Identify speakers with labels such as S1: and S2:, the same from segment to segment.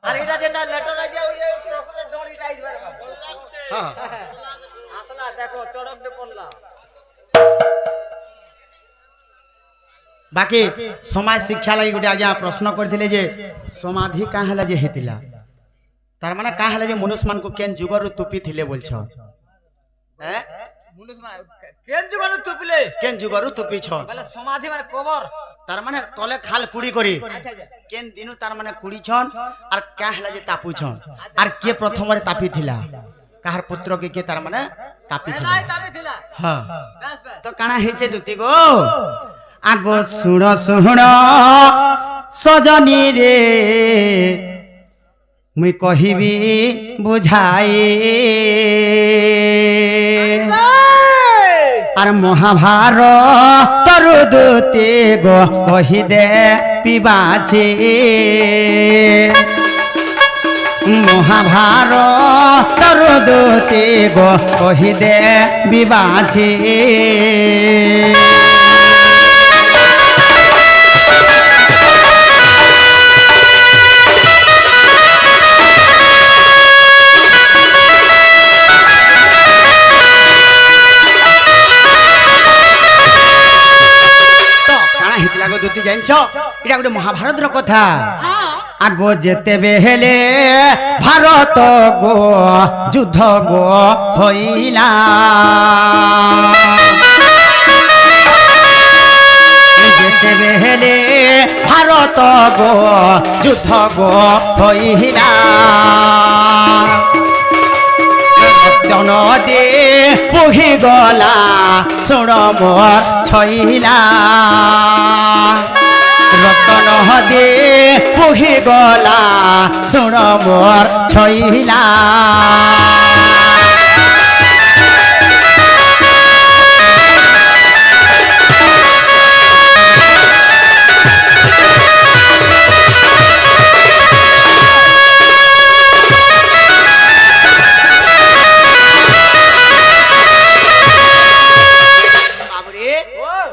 S1: আর এটা যেটা লেটার আছে ওই যে প্রকারের ডড়িটা আইবার
S2: হ্যাঁ
S1: আসলা দেখো চড়ক দে পড়লা
S2: বাকি সমাজ শিক্ষা লাগি গোটে আজ্ঞা প্রশ্ন করলে যে সমাধি কাঁ হলা যে হেতিলা তার মানে কাঁ হলা যে মনুষ্য মান কেন যুগর তুপি থিলে বলছ হ্যাঁ
S1: কেন যুগন তুপলে
S2: কেন যুগর তুপি ছ
S1: বলে সমাধি মানে কবর
S2: তার মানে তলে খাল কুড়ি করি
S1: আচ্ছা আচ্ছা
S2: কেন দিনু তার মানে কুড়ি ছন আর কাঁ হলা যে তাপু ছন আর কে প্রথমরে তাপি থিলা কাহার পুত্র কে তার মানে তাপি থিলা
S1: নাই তাবে দিলা
S2: হ্যাঁ
S1: বাস বাস
S2: তো কানা হেছে দুতি গো আগো শুণ শুণ সজনী রে মুই কহিবি বুঝাই আর মহাভারত তরুদূতে গো কহি দে পিবাছে মহাভারত তরুদূতে গো কহি দে বিবাছে দুতি জানছ এটা গোটে মহাভারতর কথা আগো যেতে বেহেলে ভারত গো যুদ্ধ গো হইলা যেতে বেহেলে ভারত গো যুদ্ধ গো হইলা নদী পুহি গলা শুণ মোর ছইলা রতন দে পুহি গলা শুণ মোর ছইলা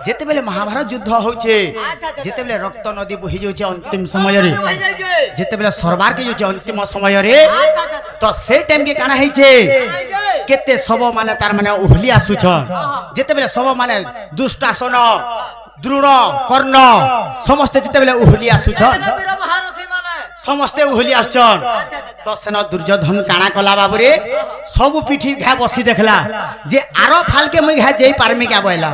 S2: যেতেবেলে মহাভারত যুদ্ধ হচ্ছে যেতেবেলে রক্ত নদী বহি যাচ্ছে অন্তিম সময়ে যেতেবেলে সরবারকে যাচ্ছে অন্তিম সময়ে তো সেই টাইম কে কানা হয়েছে কেতে সব মানে তার মানে উহলি আসুছন যেতেবেলে সব মানে দুষ্টাসন দ্রুণ কর্ণ সমস্তে যেতেবেলে উহলি আসুছন সমস্তে উহলি আসছন তো সেন দুর্যোধন কানা কলা বাবুরে সবু পিঠি ঘা বসি দেখলা যে আরো ফালকে মুই ঘা যেই পারমি কা বইলা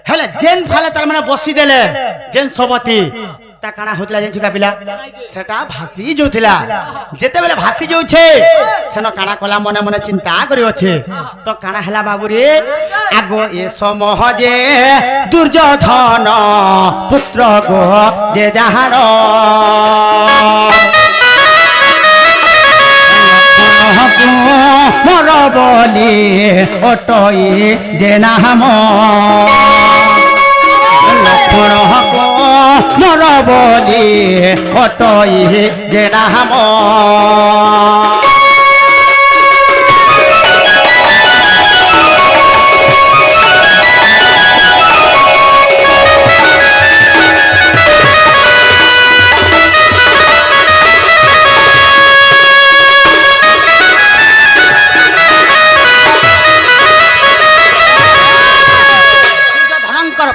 S2: হেলে যেন ফালে তার মানে বসি দেলে যেন সবতি তা কানা হতলা যেন চিকা পিলা সেটা ভাসি যাউথিলা যেতেবেলে ভাসি যাউছে সেন কানা কলা মনে মনে চিন্তা করি আছে তো কানা হেলা বাবুরে আগো এ সমহজে দুর্যোধন পুত্র গো যে যাহার মর বলি অটই যে নাম লক্ষ্মণ মর বলি অটই যে নাম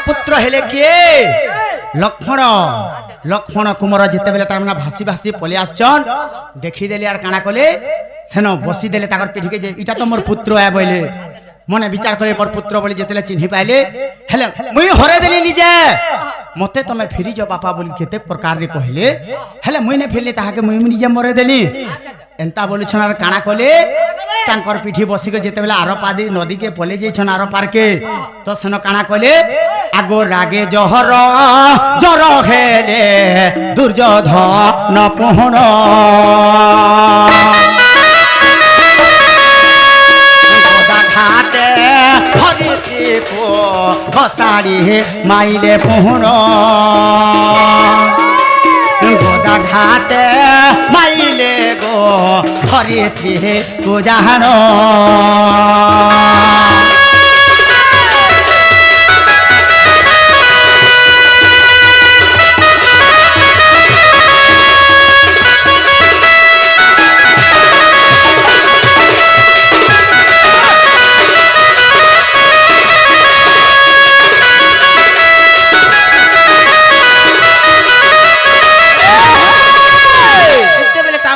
S2: পুত্র হেলে কে লক্ষ্মণ লক্ষ্মণ কুমার যেতেবেলে তার মানে ভাসি ভাসি পলে আসছন দেখি দেলি আর কানা কলে সেন বসি দেলে তাকর পিঠিকে যে এটা তো মোর পুত্র এ বইলে মনে বিচার করে মোর পুত্র বলি যেতেলে চিহ্নি পাইলে হেলে মুই হরে দেলি নিজে মতে তুমি ফিরি যাও বাপা বলি কেতে প্রকার রে কহিলে হেলে মুই নে ফিরলি তাহাকে মুই নিজে মরে দেলি এন্তা বলিছন আর কানা কলে তাঙ্কর পিঠি বসিকে যেতেবেলে আরো পাদি নদীকে পলে যাইছন আরো পার্কে তো সেন কানা কলে আগো রাগে জহর জর হেলে দুর্যোধন পুহন ঘাটে হরিতি ঘসাড়ি মাইলে পুহন গোদা ঘাটে মাইলে গো হরিতি পূজাহান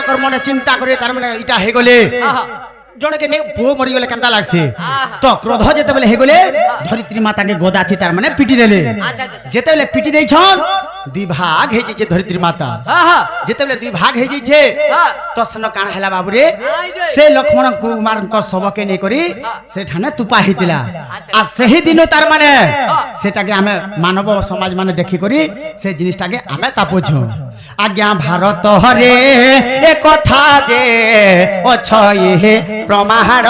S2: তাকর মনে চিন্তা করে তার মানে এটা হে গলে
S1: আহা
S2: জনকে নে পুଅ মরিগলে কেনতা লাগছে
S1: আহা
S2: তো ক্রোধ যেতেবেলে হে গলে ধরিত্রী মাতাকে গোদাথি তার মানে পিটি দেলে
S1: আচ্ছা আচ্ছা
S2: যেতেবেলে পিটি দেইছন দুই ভাগ হয়ে যাইছে ধরিত্রী মাতা
S1: আহা
S2: যেতেবেলে দুই ভাগ হয়ে যাইছে
S1: হ্যাঁ
S2: তো সেন কাণ হেলা বাবুরে
S1: আই যে
S2: সে লক্ষ্মণ কুমারଙ୍କ শবকে নেই করি সেঠানে তুপা হইতিলা
S1: আচ্ছা।
S2: আর সেই দিন তার মানে সেটাকে আমি মানব সমাজ মানে দেখি করি সেই জিনিসটাকে আমি তা বুঝু আজ্ঞা ভারত হরে এ কথা যে অছই হে প্রমাণ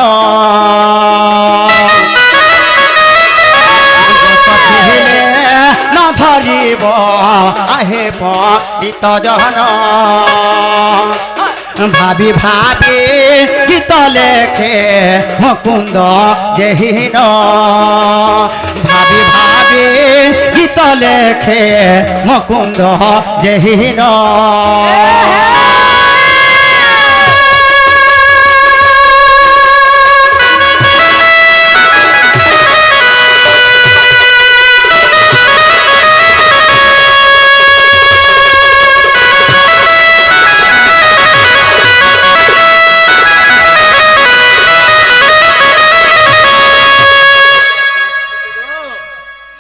S2: ন ধরিব আহে পীত জন ভাবি ভাবি গীত লেখে মুকুন্দ যেহীন ভাবি ভাবি গীত লেখে মুকুন্দ যেহীন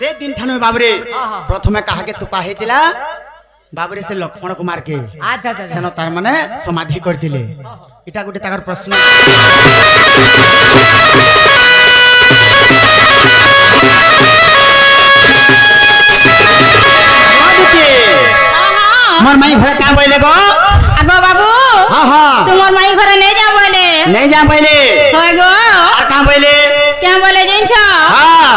S2: से दिन ठानु बाबरे
S1: आहा।
S2: प्रथमे काहाके तुपा हेतिला बाबरे से लक्ष्मण कुमार के
S1: আচ্ছা আচ্ছা
S2: सेन तार माने समाधि करतिले इटा गुटे ताकर प्रश्न मोर माई घरे का बोले गो
S3: আগো বাবু
S2: हां हां
S3: তোমার মাই ঘরে নেই যা বলে
S2: नहीं जा पहले
S3: হয় গো
S2: আর का बोले
S3: কেন বলে জানছ
S2: हां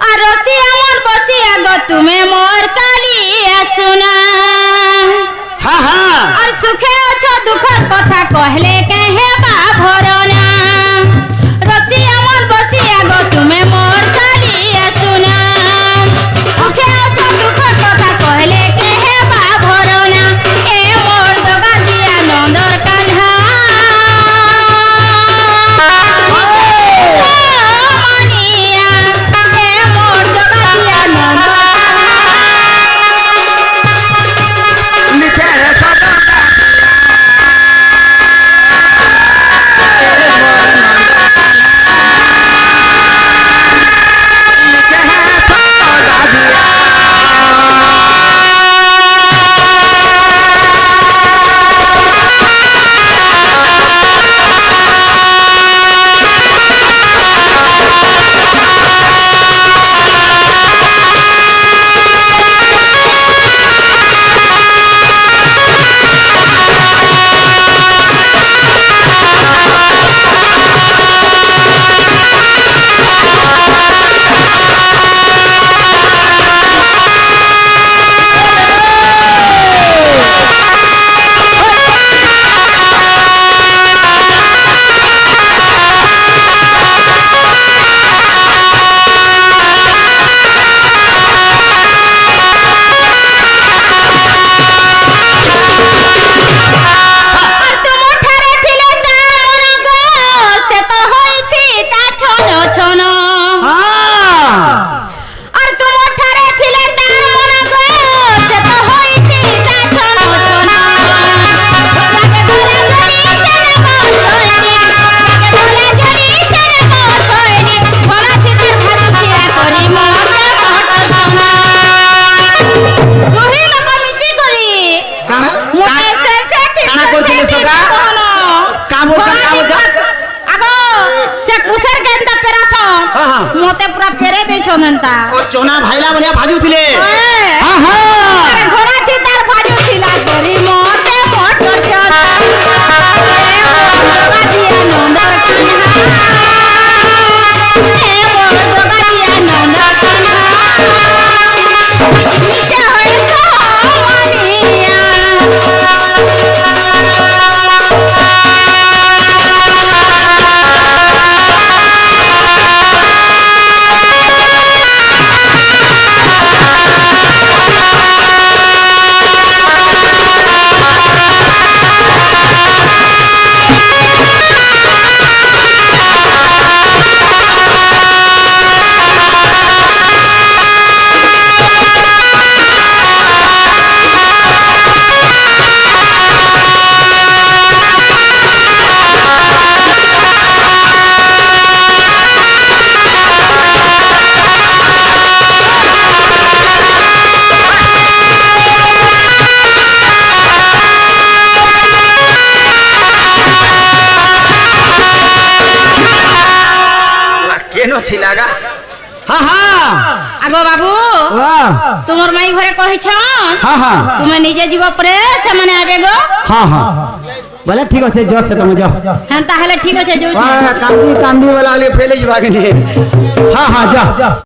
S3: আর রসি আমার বসি আগো তুমি মোর কালি আসুনা
S2: हां हां
S3: আর সুখে আছো দুঃখের কথা কহলে কেহে বা ভরনা রসি আমার বসি আগো তুমি মোর কালি আসুনা সুখে আছো দুঃখের কথা কহলে কেহে বা ভরনা এ মোর দগা দিয়া নন্দর কান্হা মানিয়া এ মোর দগা দিয়া নন্দর
S2: नीचे सदा
S3: আর তুমি ঠারে ছিলে তার মন গো সে তো হইতি তা ছন ছন আর তুমি ঠারে ছিলে তার মন গো সে তো হইতি তা ছন ছন লাগে দোলা জড়ি সে না ছয়নি লাগে দোলা জড়ি সে না ছয়নি বলা চিতের ভাত খিরা করি মতে মটর সোনা দুহি লোক মিশি করি
S2: काना
S3: মোতে সে সে
S2: কানা কইছিলে সকা? কা বলছা, কা বলছা?
S3: আগো সে কুসের কেনটা পেরাছ
S2: হ্যাঁ, হ্যাঁ।
S3: মতে পুরা পেরে দেইছ নেনতা
S2: ओ चोना भाईला बनिया भाजुतिले हां
S3: আরে
S2: हां
S3: ঘোড়া কি তার ভাজু ছিলা করি মতে মোটর চড়া এ মোর দিয়া নন্দর কান্হা এ মোর দিয়া নন্দর কান্হা মিছে হই সমানিয়া
S2: ঠিলাগা হ্যাঁ হ্যাঁ
S3: আগো বাবু তোমার মাই ঘরে কহিছন
S2: হ্যাঁ হ্যাঁ
S3: তুমি নিজে ଯିବ পরে ସେମାନେ আবে গো
S2: হ্যাঁ হ্যাঁ বলে ঠিক আছে যাও সে তুমি যাও
S3: হ্যাঁ তাহলে ঠিক আছে যাও
S2: কান্দি কান্দি বলা ফেলে যাবা কি হ্যাঁ হ্যাঁ যাও